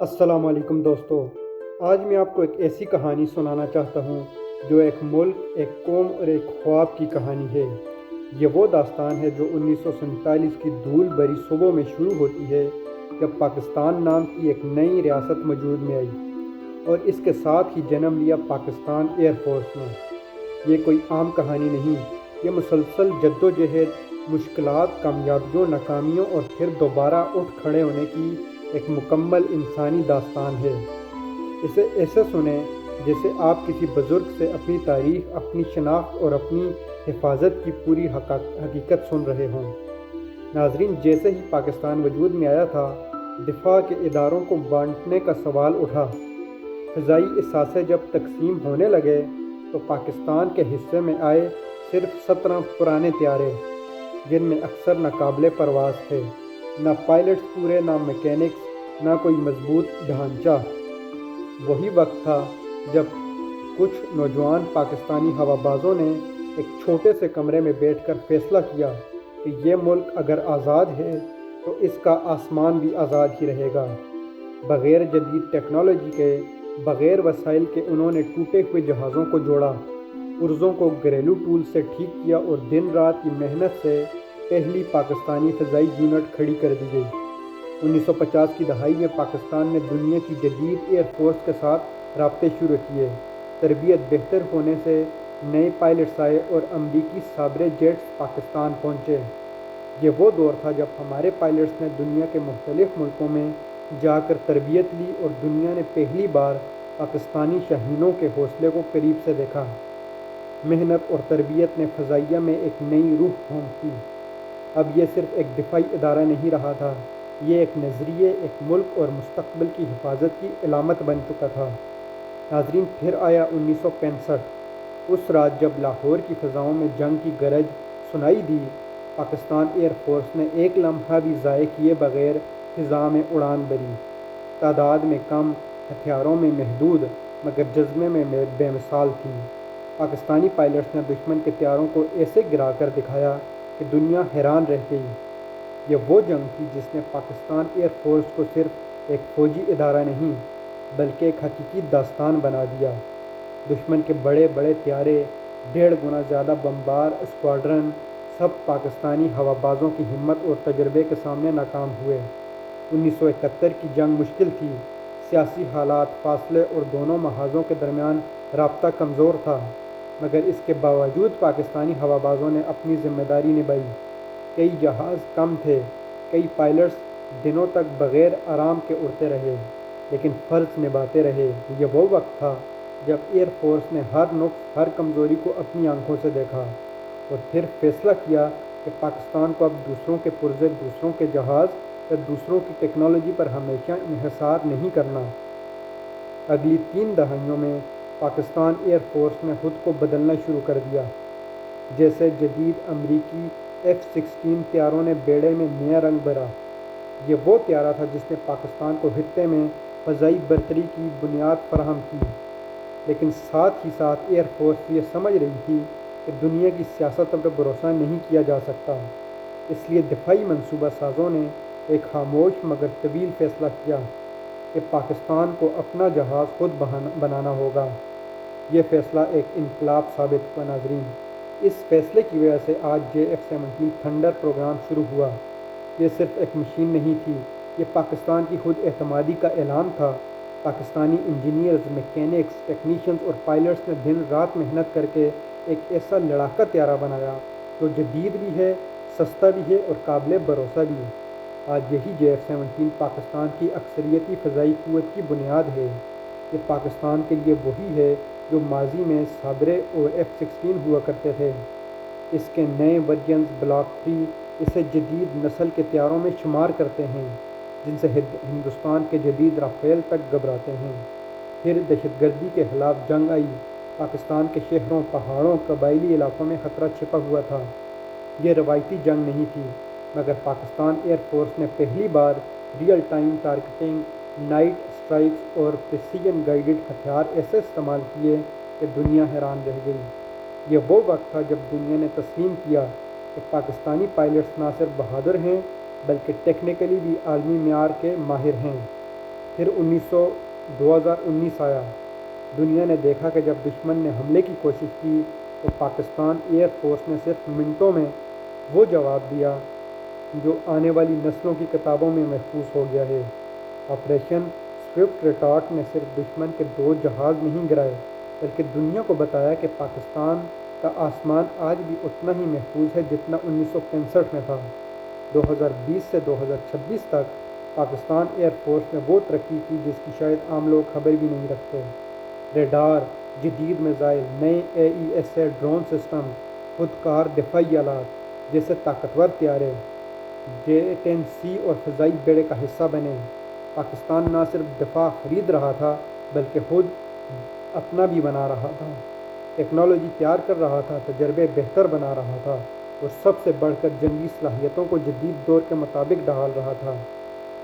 السلام علیکم دوستو، آج میں آپ کو ایک ایسی کہانی سنانا چاہتا ہوں جو ایک ملک، ایک قوم اور ایک خواب کی کہانی ہے۔ یہ وہ داستان ہے جو 1947 کی دھول بھری صبح میں شروع ہوتی ہے، جب پاکستان نام کی ایک نئی ریاست وجود میں آئی اور اس کے ساتھ ہی جنم لیا پاکستان ایئر فورس نے۔ یہ کوئی عام کہانی نہیں، یہ مسلسل جدوجہد، مشکلات، کامیابیوں، ناکامیوں اور پھر دوبارہ اٹھ کھڑے ہونے کی ایک مکمل انسانی داستان ہے۔ اسے ایسے سنیں جیسے آپ کسی بزرگ سے اپنی تاریخ، اپنی شناخت اور اپنی حفاظت کی پوری حقیقت سن رہے ہوں۔ ناظرین، جیسے ہی پاکستان وجود میں آیا تھا، دفاع کے اداروں کو بانٹنے کا سوال اٹھا۔ فضائی اثاثے جب تقسیم ہونے لگے تو پاکستان کے حصے میں آئے صرف 17 پرانے طیارے، جن میں اکثر ناقابل پرواز تھے، نہ پائلٹس پورے، نہ میکینکس، نہ کوئی مضبوط ڈھانچہ۔ وہی وقت تھا جب کچھ نوجوان پاکستانی ہوا بازوں نے ایک چھوٹے سے کمرے میں بیٹھ کر فیصلہ کیا کہ یہ ملک اگر آزاد ہے تو اس کا آسمان بھی آزاد ہی رہے گا۔ بغیر جدید ٹیکنالوجی کے، بغیر وسائل کے انہوں نے ٹوٹے ہوئے جہازوں کو جوڑا، پرزوں کو گھریلو ٹول سے ٹھیک کیا اور دن رات کی محنت سے پہلی پاکستانی فضائی یونٹ کھڑی کر دی گئی۔ 1950 کی دہائی میں پاکستان نے دنیا کی جدید ایئر فورس کے ساتھ رابطے شروع کیے، تربیت بہتر ہونے سے نئے پائلٹس آئے اور امریکی سابرے جیٹس پاکستان پہنچے۔ یہ وہ دور تھا جب ہمارے پائلٹس نے دنیا کے مختلف ملکوں میں جا کر تربیت لی اور دنیا نے پہلی بار پاکستانی شاہینوں کے حوصلے کو قریب سے دیکھا۔ محنت اور تربیت نے فضائیہ میں ایک نئی روح پھونک دی۔ اب یہ صرف ایک دفاعی ادارہ نہیں رہا تھا، یہ ایک نظریے، ایک ملک اور مستقبل کی حفاظت کی علامت بن چکا تھا۔ ناظرین، پھر آیا 1965۔ اس رات جب لاہور کی فضاؤں میں جنگ کی گرج سنائی دی، پاکستان ایئر فورس نے ایک لمحہ بھی ضائع کیے بغیر فضا میں اڑان بھری۔ تعداد میں کم، ہتھیاروں میں محدود، مگر جذبے میں بے مثال تھی۔ پاکستانی پائلٹس نے دشمن کے طیاروں کو ایسے گرا کر دکھایا کہ دنیا حیران رہ گئی۔ یہ وہ جنگ تھی جس نے پاکستان ایئر فورس کو صرف ایک فوجی ادارہ نہیں بلکہ ایک حقیقی داستان بنا دیا۔ دشمن کے بڑے بڑے طیارے، 1.5 گنا زیادہ بمبار اسکواڈرن، سب پاکستانی ہوا بازوں کی ہمت اور تجربے کے سامنے ناکام ہوئے۔ 1971 کی جنگ مشکل تھی، سیاسی حالات، فاصلے اور دونوں محاذوں کے درمیان رابطہ کمزور تھا، مگر اس کے باوجود پاکستانی ہوا بازوں نے اپنی ذمہ داری نبھائی۔ کئی جہاز کم تھے، کئی پائلٹس دنوں تک بغیر آرام کے اڑتے رہے، لیکن فرض نبھاتے رہے۔ یہ وہ وقت تھا جب ایئر فورس نے ہر نقص، ہر کمزوری کو اپنی آنکھوں سے دیکھا اور پھر فیصلہ کیا کہ پاکستان کو اب دوسروں کے پرزے، دوسروں کے جہاز یا دوسروں کی ٹیکنالوجی پر ہمیشہ انحصار نہیں کرنا۔ اگلی 3 دہائیوں میں پاکستان ایئر فورس نے خود کو بدلنا شروع کر دیا۔ جیسے جدید امریکی F-16 طیاروں نے بیڑے میں نیا رنگ بھرا۔ یہ وہ طیارہ تھا جس نے پاکستان کو خطے میں فضائی برتری کی بنیاد فراہم کی۔ لیکن ساتھ ہی ساتھ ایئر فورس یہ سمجھ رہی تھی کہ دنیا کی سیاست پر بھروسہ نہیں کیا جا سکتا۔ اس لیے دفاعی منصوبہ سازوں نے ایک خاموش مگر طویل فیصلہ کیا کہ پاکستان کو اپنا جہاز خود بنانا ہوگا۔ یہ فیصلہ ایک انقلاب ثابت ہوا۔ ناظرین، اس فیصلے کی وجہ سے آج JF-17 تھنڈر پروگرام شروع ہوا۔ یہ صرف ایک مشین نہیں تھی، یہ پاکستان کی خود اعتمادی کا اعلان تھا۔ پاکستانی انجینئرز، میکینکس، ٹیکنیشینز اور پائلٹس نے دن رات محنت کر کے ایک ایسا لڑاکا طیارہ بنایا جو جدید بھی ہے، سستا بھی ہے اور قابل بھروسہ بھی۔ آج یہی JF-17 پاکستان کی اکثریتی فضائی قوت کی بنیاد ہے۔ یہ پاکستان کے لیے وہی ہے جو ماضی میں سابرے اور F-16 ہوا کرتے تھے۔ اس کے نئے ورژنز بلاک 3 اسے جدید نسل کے طیاروں میں شمار کرتے ہیں، جن سے ہندوستان کے جدید رافیل تک گھبراتے ہیں۔ پھر دہشت گردی کے خلاف جنگ آئی۔ پاکستان کے شہروں، پہاڑوں، قبائلی علاقوں میں خطرہ چھپا ہوا تھا۔ یہ روایتی جنگ نہیں تھی، مگر پاکستان ایئر فورس نے پہلی بار ریئل ٹائم ٹارگٹنگ، نائٹ اسٹرائکس اور پریسیجن گائیڈڈ ہتھیار ایسے استعمال کیے کہ دنیا حیران رہ گئی۔ یہ وہ وقت تھا جب دنیا نے تسلیم کیا کہ پاکستانی پائلٹس نہ صرف بہادر ہیں بلکہ ٹیکنیکلی بھی عالمی معیار کے ماہر ہیں۔ پھر 2019 آیا۔ دنیا نے دیکھا کہ جب دشمن نے حملے کی کوشش کی تو پاکستان ایئر فورس نے صرف منٹوں میں وہ جواب دیا جو آنے والی نسلوں کی کتابوں میں محفوظ ہو گیا ہے۔ آپریشن سوئفٹ ریٹارٹ نے صرف دشمن کے 2 جہاز نہیں گرائے بلکہ دنیا کو بتایا کہ پاکستان کا آسمان آج بھی اتنا ہی محفوظ ہے جتنا 1965 میں تھا۔ 2020 سے 2026 تک پاکستان ایئر فورس نے وہ ترقی کی جس کی شاید عام لوگ خبر بھی نہیں رکھتے۔ ریڈار، جدید میزائل، نئے AESA ڈرون سسٹم، خودکار دفاعی آلات جیسے طاقتور طیارے J-10C اور فضائی بیڑے کا حصہ بنے۔ پاکستان نہ صرف دفاع خرید رہا تھا بلکہ خود اپنا بھی بنا رہا تھا، ٹیکنالوجی تیار کر رہا تھا، تجربے بہتر بنا رہا تھا اور سب سے بڑھ کر جنگی صلاحیتوں کو جدید دور کے مطابق ڈھال رہا تھا۔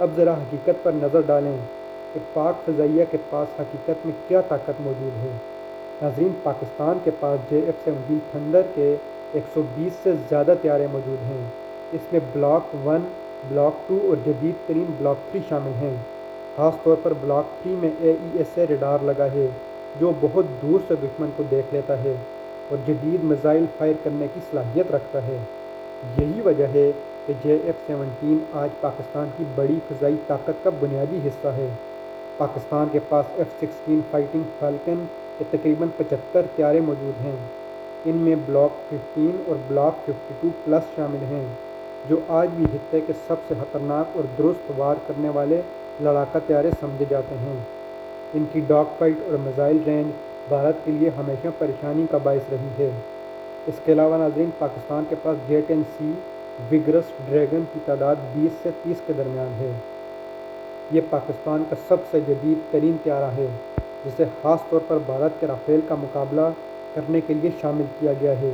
اب ذرا حقیقت پر نظر ڈالیں کہ پاک فضائیہ کے پاس حقیقت میں کیا طاقت موجود ہے۔ ناظرین، پاکستان کے پاس JF-17 تھنڈر کے 120 سے زیادہ طیارے موجود ہیں۔ اس میں بلاک 1، بلاک 2 اور جدید ترین بلاک 3 شامل ہیں۔ خاص طور پر بلاک 3 میں AESA ریڈار لگا ہے جو بہت دور سے دشمن کو دیکھ لیتا ہے اور جدید میزائل فائر کرنے کی صلاحیت رکھتا ہے۔ یہی وجہ ہے کہ JF-17 آج پاکستان کی بڑی فضائی طاقت کا بنیادی حصہ ہے۔ پاکستان کے پاس F-16 فائٹنگ فالکن کے تقریباً 75 طیارے موجود ہیں۔ ان میں بلاک 15 اور بلاک 52 پلس شامل ہیں جو آج بھی خطے کے سب سے خطرناک اور درست وار کرنے والے لڑاکا طیارے سمجھے جاتے ہیں۔ ان کی ڈاگ فائٹ اور میزائل رینج بھارت کے لیے ہمیشہ پریشانی کا باعث رہی ہے۔ اس کے علاوہ ناظرین، پاکستان کے پاس J-10C وگرس ڈریگن کی تعداد 20 سے 30 کے درمیان ہے۔ یہ پاکستان کا سب سے جدید ترین طیارہ ہے جسے خاص طور پر بھارت کے رافیل کا مقابلہ کرنے کے لیے شامل کیا گیا ہے۔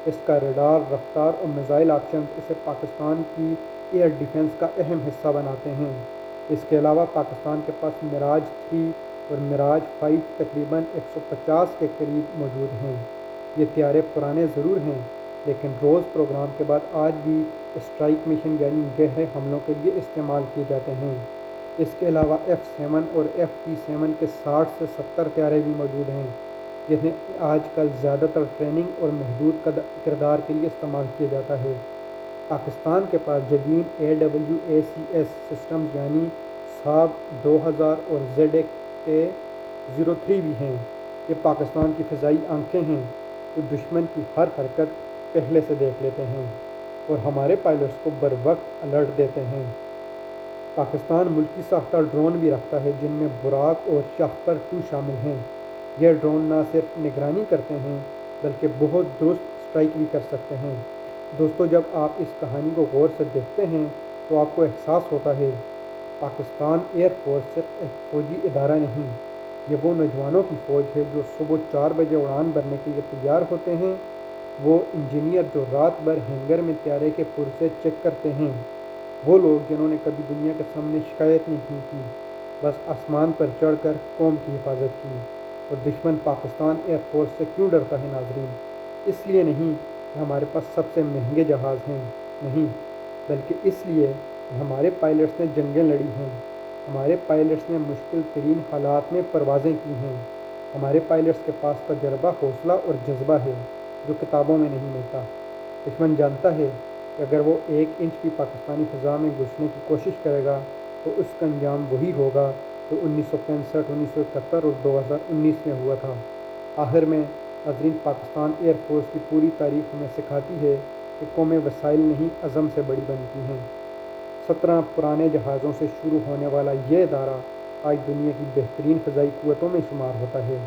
اس کا ریڈار، رفتار اور میزائل آپشنز اسے پاکستان کی ایئر ڈیفنس کا اہم حصہ بناتے ہیں۔ اس کے علاوہ پاکستان کے پاس میراج 3 اور میراج 5 تقریباً 150 کے قریب موجود ہیں۔ یہ طیارے پرانے ضرور ہیں لیکن روز پروگرام کے بعد آج بھی اسٹرائک مشن یعنی گہرے حملوں کے لیے استعمال کیے جاتے ہیں۔ اس کے علاوہ F-7 اور FT-7 کے 60 سے 70 طیارے بھی موجود ہیں جنہیں آج کل زیادہ تر ٹریننگ اور محدود کردار کے لیے استعمال کیا جاتا ہے۔ پاکستان کے پاس جدید AWACS سسٹمز یعنی SAAB 2000 اور ZK-03 بھی ہیں۔ یہ پاکستان کی فضائی آنکھیں ہیں جو دشمن کی ہر حرکت پہلے سے دیکھ لیتے ہیں اور ہمارے پائلٹس کو بروقت الرٹ دیتے ہیں۔ پاکستان ملکی ساختہ ڈرون بھی رکھتا ہے جن میں براق اور شاہپر 2 شامل ہیں۔ یہ ڈرون نہ صرف نگرانی کرتے ہیں بلکہ بہت درست اسٹرائک بھی کر سکتے ہیں۔ دوستو، جب آپ اس کہانی کو غور سے دیکھتے ہیں تو آپ کو احساس ہوتا ہے پاکستان ایئر فورس صرف ایک فوجی ادارہ نہیں، یہ وہ نوجوانوں کی فوج ہے جو صبح 4 بجے اڑان بھرنے کے لیے تیار ہوتے ہیں، وہ انجینئر جو رات بھر ہینگر میں طیارے کے پرزے چیک کرتے ہیں، وہ لوگ جنہوں نے کبھی دنیا کے سامنے شکایت نہیں کی، بس آسمان پر چڑھ کر قوم کی حفاظت کی۔ اور دشمن پاکستان ایئر فورس سے کیوں ڈرتا ہے ناظرین؟ اس لیے نہیں کہ ہمارے پاس سب سے مہنگے جہاز ہیں، نہیں، بلکہ اس لیے کہ ہمارے پائلٹس نے جنگیں لڑی ہیں، ہمارے پائلٹس نے مشکل ترین حالات میں پروازیں کی ہیں، ہمارے پائلٹس کے پاس تجربہ، حوصلہ اور جذبہ ہے جو کتابوں میں نہیں ملتا۔ دشمن جانتا ہے کہ اگر وہ 1 انچ بھی پاکستانی فضا میں گھسنے کی کوشش کرے گا تو اس کا انجام وہی ہوگا جو 1965، 1971 اور 2019 میں ہوا تھا۔ آخر میں ناظرین، پاکستان ایئر فورس کی پوری تاریخ ہمیں سکھاتی ہے کہ قومیں وسائل نہیں، عزم سے بڑی بنتی ہیں۔ 17 پرانے جہازوں سے شروع ہونے والا یہ ادارہ آج دنیا کی بہترین فضائی قوتوں میں شمار ہوتا ہے۔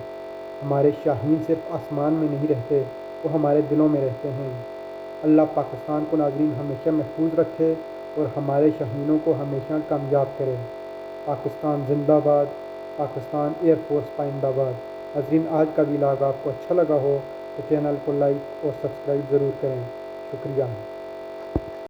ہمارے شاہین صرف آسمان میں نہیں رہتے، وہ ہمارے دلوں میں رہتے ہیں۔ اللہ پاکستان کو ناظرین ہمیشہ محفوظ رکھے اور ہمارے شاہینوں کو ہمیشہ کامیاب کرے۔ پاکستان زندہ باد، پاکستان ایئر فورس پائندہ باد۔ ناظرین، آج کا ویلاگ آپ کو اچھا لگا ہو تو چینل کو لائک اور سبسکرائب ضرور کریں۔ شکریہ۔